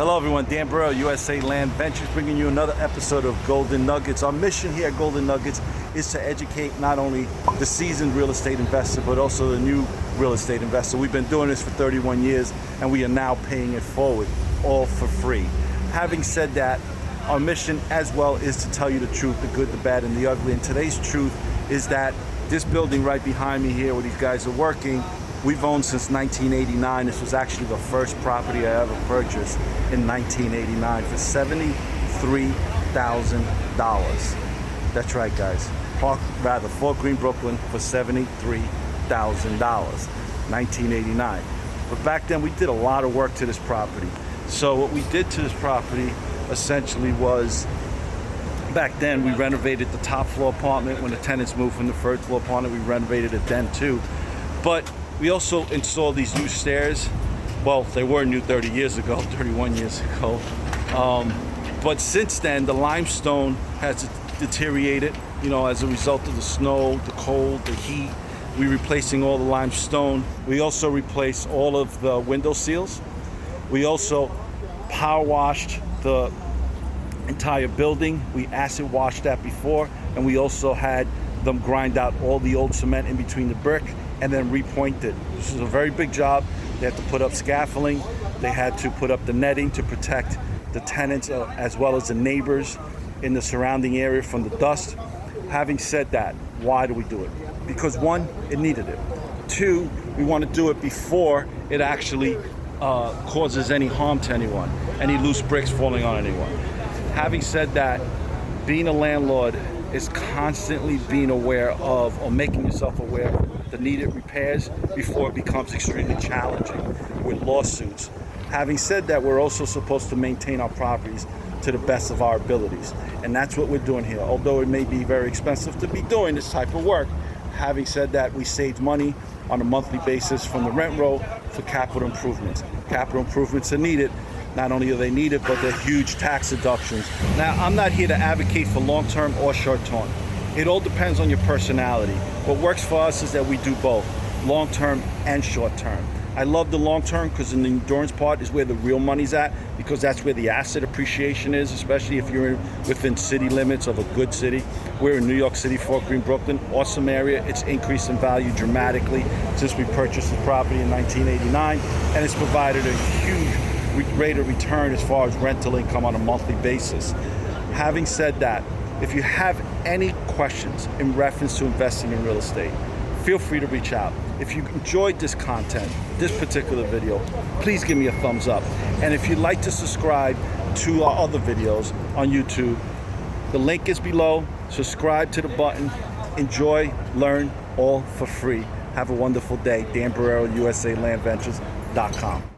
Hello everyone, Dan Borrero, USA Land Ventures, bringing you another episode of Golden Nuggets. Our mission here at Golden Nuggets is to educate not only the seasoned real estate investor, but also the new real estate investor. We've been doing this for 31 years, and we are now paying it forward, all for free. Having said that, our mission as well is to tell you the truth, the good, the bad, and the ugly. And today's truth is that this building right behind me here, where these guys are working, we've owned since 1989. This was actually the first property I ever purchased in 1989 for $73,000. That's right, guys. Fort Greene, Brooklyn for $73,000, 1989. But back then, we did a lot of work to this property. So what we did to this property essentially was, back then we renovated the top floor apartment. When the tenants moved from the first floor apartment, we renovated it then too. But we also installed these new stairs. Well, they were new 30 years ago, 31 years ago. But since then, the limestone has deteriorated, as a result of the snow, the cold, the heat. We're replacing all the limestone. We also replaced all of the window seals. We also power washed the entire building. We acid washed that before, and we also had them grind out all the old cement in between the brick and then repoint it. This is a very big job. They had to put up scaffolding. They had to put up the netting to protect the tenants as well as the neighbors in the surrounding area from the dust. Having said that, why do we do it? Because one, it needed it. Two, we want to do it before it actually causes any harm to anyone, any loose bricks falling on anyone. Having said that, being a landlord is constantly being aware of, or making yourself aware of, the needed repairs before it becomes extremely challenging with lawsuits. Having said that, we're also supposed to maintain our properties to the best of our abilities, and that's what we're doing here. Although it may be very expensive to be doing this type of work, having said that, we saved money on a monthly basis from the rent roll for capital improvements. Capital improvements are needed. Not only are they needed, but they're huge tax deductions. Now, I'm not here to advocate for long-term or short-term. It all depends on your personality. What works for us is that we do both, long-term and short-term. I love the long-term because in the endurance part is where the real money's at, because that's where the asset appreciation is, especially if you're within city limits of a good city. We're in New York City, Fort Greene, Brooklyn, awesome area. It's increased in value dramatically since we purchased the property in 1989, and it's provided a huge rate of return as far as rental income on a monthly basis. Having said that, if you have any questions in reference to investing in real estate, feel free to reach out. If you enjoyed this content, this particular video, please give me a thumbs up. And if you'd like to subscribe to our other videos on YouTube, the link is below. Subscribe to the button. Enjoy, learn, all for free. Have a wonderful day. Dan Borrero, USALandVentures.com.